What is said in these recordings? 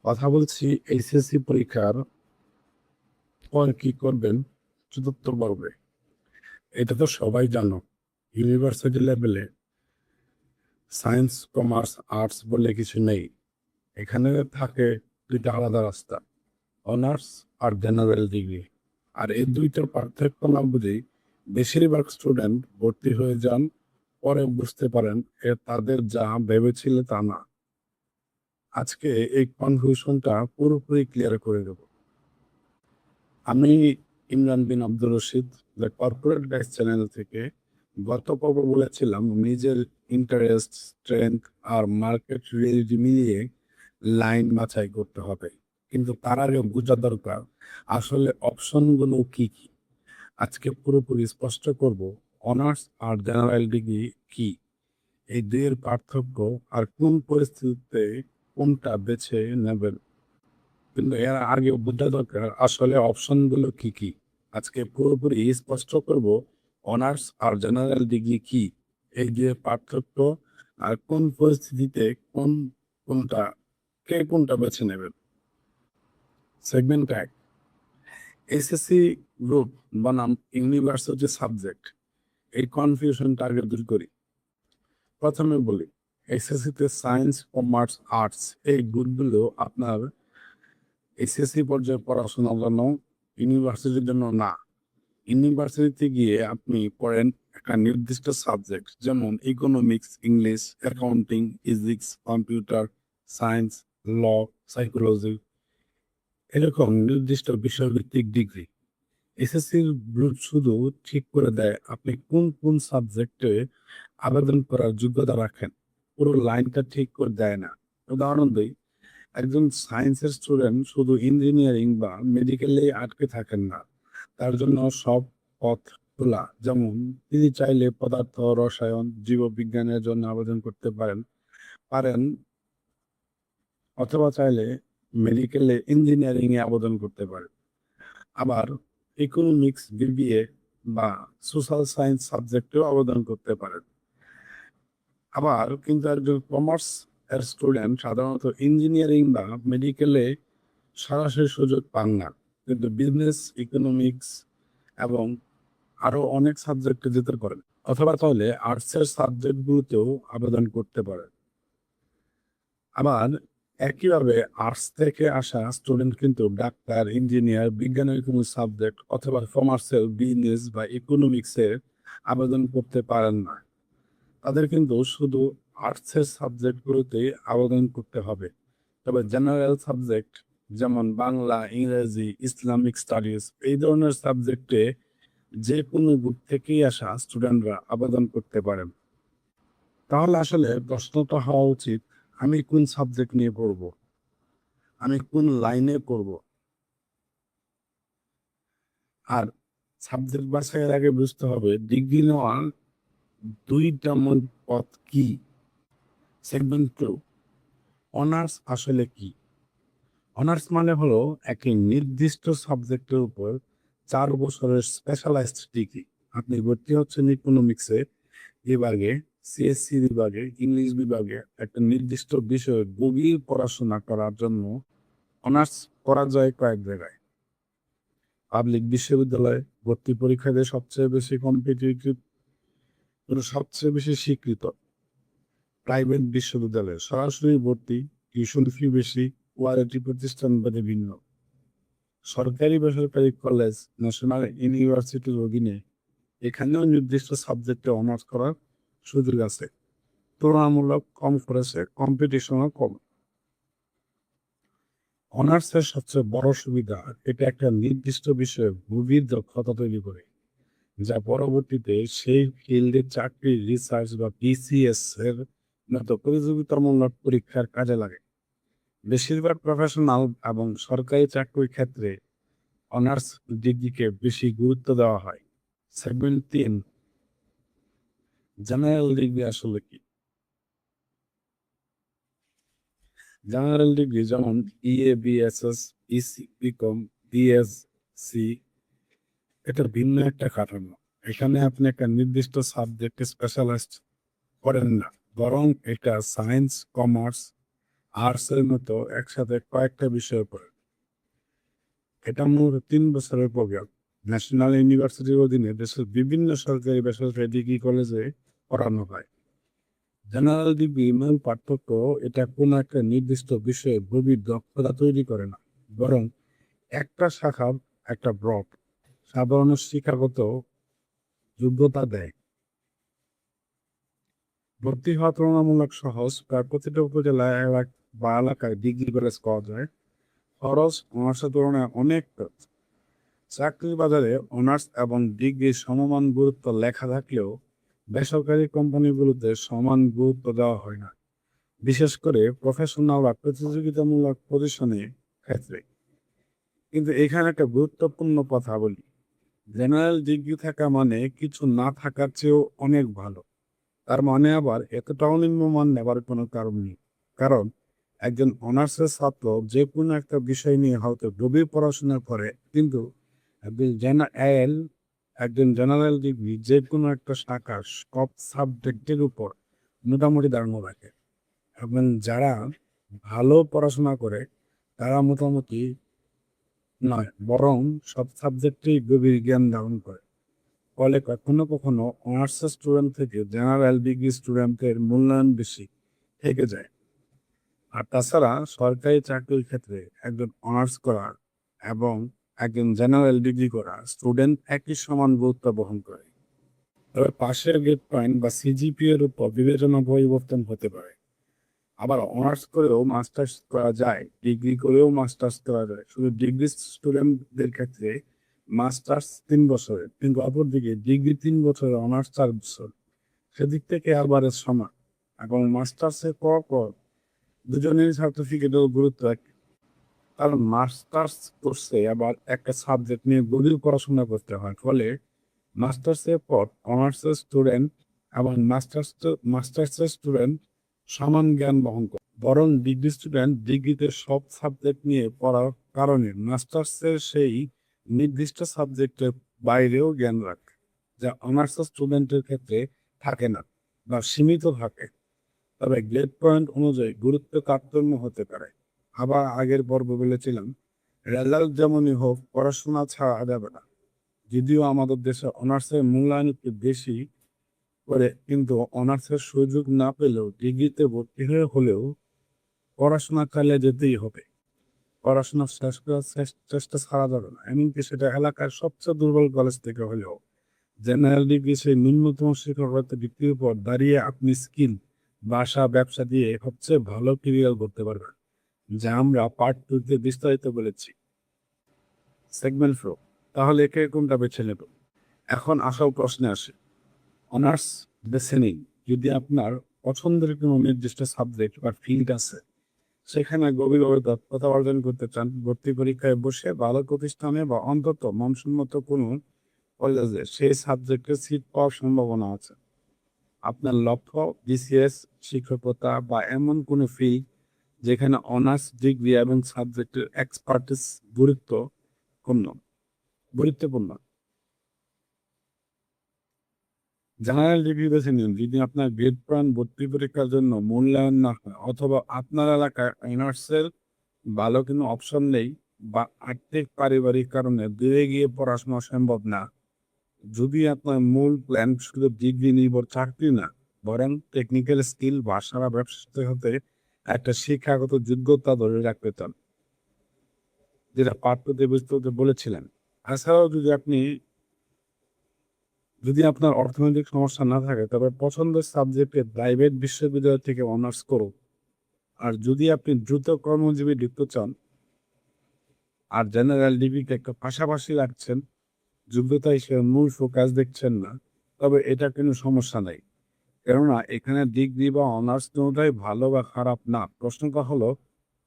কথা বলছি এইচএসসি পরীক্ষার পর কি করবেন চতুর্থ পর্বে। এটা তো সবাই জানো, ইউনিভার্সিটি লেভেলে সায়েন্স, কমার্স, আর্টস বলে কিছু নেই। এখানে থাকে দুইটা আলাদা রাস্তা, অনার্স আর জেনারেল ডিগ্রি। আর এই দুইটার পার্থক্য না বুঝেই বেশিরভাগ স্টুডেন্ট ভর্তি হয়ে যান, পরে বুঝতে পারেন তাদের যা ভেবেছিল তা না। আজকে এই কনফিউশনটা পুরোপুরি ক্লিয়ার করে দেব। আমি Imran bin Abdur Rashid, the corporate guys channel থেকে। গত পর্ব বলেছিলাম নিজের ইন্টারেস্ট, স্ট্রেংথ আর মার্কেট রিয়েলিটি মিলিয়ে লাইন বাছাই করতে হবে, কিন্তু তার আগে বোঝা দরকার আসলে অপশনগুলো কি কি। আজকে পুরোপুরি স্পষ্ট করব অনার্স আর জেনারেল ডিগ্রি কি, এই দুইয়ের পার্থক্য, আর কোন পরিস্থিতিতে কোনটা বেছে নেবেন। কিন্তু এর আগে বোঝা দরকার আসলে অপশনগুলো কি কি। আজকে পুরোপুরি স্পষ্ট করব অনার্স আর জেনারেল ডিগ্রি কি, এই যে পার্থক্য, আর কোন পরিস্থিতিতে কোনটা কোনটা বেছে নেবেন। সেগমেন্ট 1, এসএসসি গ্রুপ বনাম ইউনিভার্সিটি সাবজেক্ট। এই কনফিউশনটা আগে দূর করি। প্রথমে বলি, এসএসসিতে সায়েন্স, কমার্স, আর্টস এই গ্রুপগুলো আপনার এসএসসি পর্যায়ে পড়াশোনার জন্য, ইউনিভার্সিটির জন্য না। ইউনিভার্সিটিতে গিয়ে আপনি পড়েন একটা নির্দিষ্ট সাবজেক্ট, যেমন economics, English, accounting, physics, computer science, law, psychology, এরকম নির্দিষ্ট বিষয়ভিত্তিক ডিগ্রি। এসএসসির গ্রুপ শুধু ঠিক করে দেয় আপনি কোন কোন সাবজেক্টে আবেদন করার যোগ্যতা রাখেন, পুরো লাইনটা ঠিক করে দেয় না। উদাহরণ দিই, একজন সায়েন্সের স্টুডেন্ট শুধু ইঞ্জিনিয়ারিং বা মেডিকেলে আটকে থাকেন না, তার জন্য সব পথ খোলা। যেমন তিনি চাইলে পদার্থ, রসায়ন, জীববিজ্ঞানের জন্য আবেদন করতে পারেন পারেন অথবা চাইলে মেডিকেলে ইঞ্জিনিয়ারিং এ আবেদন করতে পারেন। আবার ইকোনমিক্স, বিবিএ বা সোশ্যাল সায়েন্স সাবজেক্টেও আবেদন করতে পারেন। আবার কিন্তু একজন কমার্স এর স্টুডেন্ট সাধারণত ইঞ্জিনিয়ারিং বা মেডিকেলে সরাসরি সুযোগ পান না, কিন্তু বিজনেস, ইকোনমিক্স এবং আরো অনেক সাবজেক্টে যেতে পারেন। অথবা তাহলে আর্টসের সাবজেক্টগুলোতেও আবেদন করতে পারেন। আবার একইভাবে আর্টস থেকে আসা স্টুডেন্ট কিন্তু ডাক্তার, ইঞ্জিনিয়ার, বিজ্ঞানের কোনো সাবজেক্ট অথবা কমার্সের বিজনেস বা ইকোনমিক্সের আবেদন করতে পারেন না। তাদের কিন্তু শুধু আর্টসের সাবজেক্টগুলোতে আবেদন করতে হবে। তবে জেনারেল সাবজেক্ট যেমন বাংলা, ইংরেজি, ইসলামিক স্টাডিজ এই ধরনের সাবজেক্টে যে কোনো গ্রুপ থেকেই আসা স্টুডেন্টরা আবেদন করতে পারেন। তাহলে আসলে প্রশ্নটা হওয়া উচিত, আমি কোন সাবজেক্ট নিয়ে পড়ব, আমি কোন লাইনে পড়ব। আর সাবজেক্ট বাছাইয়ের আগে বুঝতে হবে ডিগ্রি নেওয়ার দুইটা মূল পথ কি। সেগমেন্ট 2, অনার্স আসলে কি। অনার্স মানে হলো একটি নির্দিষ্ট সাবজেক্টের উপর 4 বছরের স্পেশালাইজড ডিগ্রি। আপনি ভর্তি হচ্ছেন ইকোনমিক্সে বিভাগে, সিএসসি বিভাগে, ইংলিশ বিভাগে একটা নির্দিষ্ট বিষয়ে গভীর পড়াশোনা করার জন্য। অনার্স করা যায় কয়েক জায়গায়। পাবলিক বিশ্ববিদ্যালয় ভর্তি পরীক্ষাতে সবচেয়ে বেশি কম্পিটিটিভ, সবচেয়ে বেশি স্বীকৃত। প্রাইভেট বিশ্ববিদ্যালয়ে সরাসরি ভর্তি, টিউশন ফি বেশি, কোয়ালিটি প্রতিষ্ঠান বাদে ভিন্ন। সরকারি বেসরকারি কলেজ, ন্যাশনাল ইউনিভার্সিটির অধীনে এখানেও নির্দিষ্ট সাবজেক্টে অনার্স করার সুযোগ আছে। তুলনামূলক কম খরচে, কম্পিটিশনও কম। অনার্সের সবচেয়ে বড় সুবিধা, এটা একটা নির্দিষ্ট বিষয়ে গভীর দক্ষতা তৈরি করে, যা পরবর্তীতে সেই ফিল্ডে চাকরি, রিসার্চ বা বিসিএস এর মতো প্রতিযোগিতামূলক পরীক্ষার কাজে লাগে। বেশিরভাগ প্রফেশনাল এবং সরকারি চাকরির ক্ষেত্রে অনার্স ডিগ্রিকে বেশি গুরুত্ব দেওয়া হয়। সেগমেন্ট 3, জেনারেল ডিগ্রি আসলে কি। জেনারেল ডিগ্রি যেমন BA, BSS, BC, BCom, BSc, এটা ভিন্ন একটা কাঠামো। এখানে আপনি একটা নির্দিষ্ট সাবজেক্টে স্পেশালাইজড করেন না, বরং এটা সায়েন্স, কমার্স, আর্টসের মতো একসাথে কয়েকটা বিষয়ের উপর। এটা মূলত 3 বছরের প্রোগ্রাম। ন্যাশনাল ইউনিভার্সিটির অধীনে দেশের বিভিন্ন সরকারি বেসরকারি ডিগ্রি কলেজে পড়ানো হয়। জেনারেল ডিগ্রি মূল পার্থক্য এটা কোনো একটা নির্দিষ্ট বিষয়ে গভীর দক্ষতা তৈরি করে না, বরং একটা শাখার একটা ব্লক সাধারণ শিক্ষাগত যোগ্যতা দেয়। ভর্তি হওয়া তুলনামূলক সহজ, প্রায় প্রতিটা উপজেলায় বা এলাকায় ডিগ্রি কলেজ পাওয়া যায়। খরচ অনার্সের তুলনায় অনেক কম। চাকরির বাজারে অনার্স এবং ডিগ্রির সমমান গুরুত্ব লেখা থাকলেও বেসরকারি কোম্পানিগুলোতে সমান গুরুত্ব দেওয়া হয় না, বিশেষ করে প্রফেশনাল বা প্রতিযোগিতামূলক পজিশনের ক্ষেত্রে। কিন্তু এখানে একটা গুরুত্বপূর্ণ কথা বলি, জেনারেল ডিগ্রি থাকা মানে কিছু না থাকার চেয়েও অনেক ভালো। তার মানে আবার এতটাও নিম্নমান নেবার কোনো কারণ নেই। কারণ একজন অনার্সের ছাত্র যে কোনো একটা বিষয় নিয়ে হয়তো গভীর পড়াশোনা করে, কিন্তু একজন জেনারেল ডিগ্রি যে কোনো একটা শাখার সব সাবজেক্টের উপর মোটামুটি ধারণা রাখে। এবং যারা ভালো পড়াশোনা করে তারা মোটামুটি নয়, বরং সব সাবজেক্টেই গভীর জ্ঞান ধারণ করে। ফলে কখনো কখনো অনার্স স্টুডেন্ট থেকে জেনারেল ডিগ্রি স্টুডেন্টের মূল্যায়ন বেশি থেকে যায়। আর তাছাড়া সরকারি চাকরির ক্ষেত্রে একজন অনার্স করার এবং একজন জেনারেল ডিগ্রি করা স্টুডেন্ট একই সমান গুরুত্ব বহন করে। তবে পাশের গ্রেড পয়েন্ট বা সিজিপিএ এর উপর বিবেচনা পরিবর্তন হতে পারে। আবার অনার্স করেও মাস্টার্স করা যায়, ডিগ্রি করেও মাস্টার্স করা যায়। শুধু ডিগ্রি স্টুডেন্টদের ক্ষেত্রে মাস্টার্স 3 বছরের, কিন্তু অপরদিকে ডিগ্রি 3 বছরের, অনার্স 4 বছর। সেদিক থেকে আবার সমান। এবং মাস্টার্সের পর দুজনেরই সার্টিফিকেটেও গুরুত্ব রাখে। কারণ মাস্টার্স কোর্সে আবার একটা সাবজেক্ট নিয়ে গভীর পড়াশোনা করতে হয়। ফলে মাস্টার্সের পর অনার্সের স্টুডেন্ট এবং মাস্টার্সের স্টুডেন্ট সমান জ্ঞান বহন করে। বরং ডিগ্রি স্টুডেন্ট ডিগ্রিতে সব সাবজেক্ট নিয়ে পড়ার কারণে মাস্টার্সের সেই নির্দিষ্ট সাবজেক্টের বাইরেও জ্ঞান রাখে, যা অনার্সের স্টুডেন্টের ক্ষেত্রে থাকে না বা সীমিত থাকে। তবে গ্রেড পয়েন্ট অনুযায়ী গুরুত্ব তারতম্য হতে পারে। আবার আগের পর্ব বলেছিলাম, রেজাল্ট যেমনই হোক পড়াশোনা ছাড়া যাবে না। যদিও আমাদের দেশে অনার্সের মূল্যায়ন একটু বেশি করে, কিন্তু অনার্সের সুযোগ না পেলেও ডিগ্রিতে ভর্তি হয়ে হলেও পড়াশোনা চালিয়ে যেতেই হবে। পড়াশোনা শেষ করার চেষ্টা ছাড়া যাবে না, এমনকি সেটা এলাকার সবচেয়ে দুর্বল কলেজ থেকে হলেও। জেনারেল ডিগ্রি সেই ন্যূনতম শিক্ষাগত ভিত্তির উপর দাঁড়িয়ে আপনি স্কিল, ভাষা, ব্যবসা দিয়ে সবচেয়ে ভালো ক্যারিয়ার করতে পারবেন, যা আমরা পার্ট 2-তে বিস্তারিত বলেছি। সেগমেন্ট 4, তাহলে একে কোনটা বেছে নেব? এখন আসল প্রশ্নে আসে, অনার্স বেছে নিন যদি আপনার পছন্দের কোনো নির্দিষ্ট সাবজেক্ট বা ফিল্ড আছে, সেখানে গভীরভাবে দক্ষতা অর্জন করতে চান, ভর্তি পরীক্ষায় বসে ভালো প্রতিষ্ঠানে বা অন্তত মানসম্মত কোনো কলেজে সেই সাবজেক্টের সিট পাওয়ার সম্ভাবনা আছে। আপনার লক্ষ্য বিসিএস, শিক্ষকতা বা এমন কোনো ফিল্ড যেখানে অনার্স ডিগ্রি এবং সাবজেক্টের এক্সপার্টিস গুরুত্বপূর্ণ গুরুত্বপূর্ণ জেনারেল ডিগ্রি বেছে নিন যদি আপনার গ্রেড পয়েন্ট ভর্তি পরীক্ষার জন্য মূল্যায়ন না হয়, অথবা আপনার এলাকায় অনার্সের ভালো কোনো অপশন নেই, বা আর্থিক পারিবারিক কারণে দূরে গিয়ে পড়াশোনা সম্ভব না। যদি আপনার মূল প্ল্যান শুধু ডিগ্রি নির্ভর চাকরি না, বরং টেকনিক্যাল স্কিল, ভাষা বা ব্যবসার হতে একটা শিক্ষাগত যোগ্যতা ধরে রাখতে চান, যেটা পাঠ্যতে বিস্তারিত বলেছিলেন। এছাড়াও যদি আপনার অর্থনৈতিক সমস্যা না থাকে, তবে পছন্দের সাবজেক্টে প্রাইভেট বিশ্ববিদ্যালয় থেকে অনার্স করুন। আর যদি আপনি দ্রুত কর্মজীবী ঢুকতে চান আর জেনারেল ডিগ্রিকে একটা পাশাপাশি রাখছেন, যোগ্যতা হিসেবে মূল ফোকাস দেখছেন না, তবে এটা কোনো সমস্যা নাই। কেননা এখানে ডিগ্রি বা অনার্স কোনোটাই ভালো বা খারাপ না। প্রশ্নটা হলো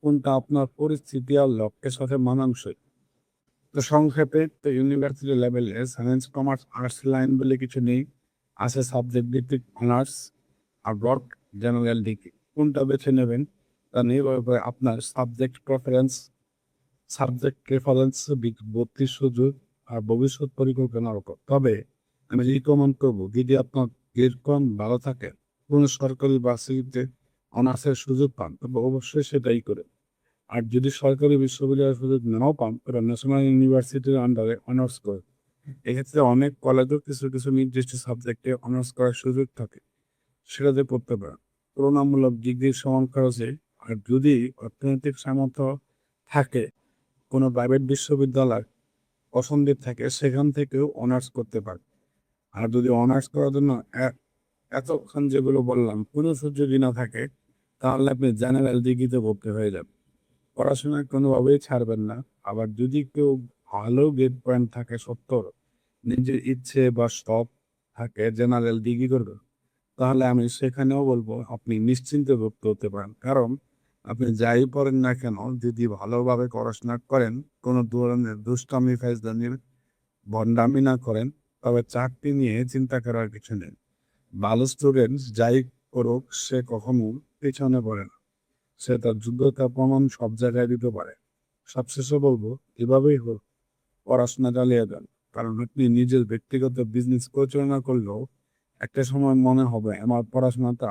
কোনটা আপনার পরিস্থিতি আর লক্ষ্যের সাথে মানানসই। তো সংক্ষেপে, তো ইউনিভার্সিটি লেভেলে সায়েন্স, কমার্স, আর্টস লাইন বলে কিছু নেই। আছে সাবজেক্ট ভিত্তিক অনার্স আর ব্রড জেনারেল ডিগ্রি। কোনটা বেছে নেবেন তা নির্ভর করে আপনার সাবজেক্ট প্রেফারেন্স, ভর্তির সুযোগ আর ভবিষ্যৎ পরিকল্পনার উপর। তবে আমি রিকমেন্ড করবো, যদি আপনার গ্রেড কম ভালো থাকে, কোনো সরকারি ভার্সিটিতে অনার্সের সুযোগ পান তবে অবশ্যই সেটাই করে। আর যদি সরকারি বিশ্ববিদ্যালয়ের সুযোগ নাও পান তারা ন্যাশনাল ইউনিভার্সিটির আন্ডারে অনার্স করে। এক্ষেত্রে অনেক কলেজেও কিছু কিছু নির্দিষ্ট সাবজেক্টে অনার্স করার সুযোগ থাকে, সেটাতে পড়তে পারেন তুলনামূলক ডিগ্রির সমান খরচে। আর যদি অর্থনৈতিক সামর্থ্য থাকে, কোনো প্রাইভেট বিশ্ববিদ্যালয় পছন্দের থাকে, সেখান থেকেও অনার্স করতে পারে। আর যদি অনার্স করার জন্য এতক্ষণ যেগুলো বললাম কোনো সুযোগই না থাকে, তাহলে আপনি জেনারেল ডিগ্রিতে ভর্তি হয়ে যাবেন, পড়াশোনা কোনোভাবেই ছাড়বেন না। আবার যদি কেউ ভালো গ্রেড পয়েন্ট থাকে 70, নিজের ইচ্ছে বা শখ থাকে জেনারেল ডিগ্রি করবে, তাহলে আমি সেখানেও বলবো আপনি নিশ্চিন্তে ভর্তি হতে পারেন। কারণ আপনি যাই পড়েন না কেন, যদি ভালোভাবে পড়াশোনা করেন, কোনো ধরনের দুষ্টামি ফাইজলামির ভণ্ডামি না করেন, তবে চাকরি নিয়ে চিন্তা করার কিছু নেই। ভালো স্টুডেন্ট যাই করুক সে কখনো পিছনে পড়ে না, সে তার যোগ্যতা প্রমাণ সব জায়গায় দিতে পারে। সবশেষে বলবো এভাবেই হোক পড়াশোনা চালিয়ে যান, কারণ আপনি নিজের ব্যক্তিগত বিজনেস পরিচালনা করলেও একটা সময় মনে হবে আমার পড়াশোনাটা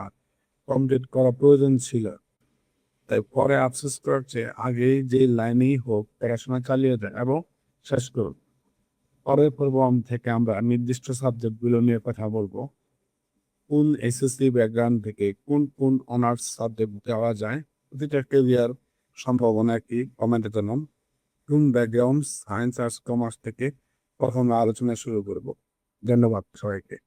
কমপ্লিট করা প্রয়োজন ছিল। তাই পরে আফসোস করার চেয়ে আগেই যে লাইনেই হোক পড়াশোনা চালিয়ে যান এবং শেষ করুন। পরের পর্ব থেকে আমরা নির্দিষ্ট সাবজেক্টগুলো নিয়ে কথা বলবো। কোন এসএসসি ব্যাকগ্রাউন্ড থেকে কোন কোন অনার্স সাবজেক্ট দেওয়া যায়, প্রতিটা ক্যারিয়ার সম্ভাবনা কি, কমেন্টে জানান। কোন ব্যাকগ্রাউন্ড সায়েন্স আর্টস কমার্স থেকে প্রথমে আলোচনা শুরু করব। ধন্যবাদ সবাইকে।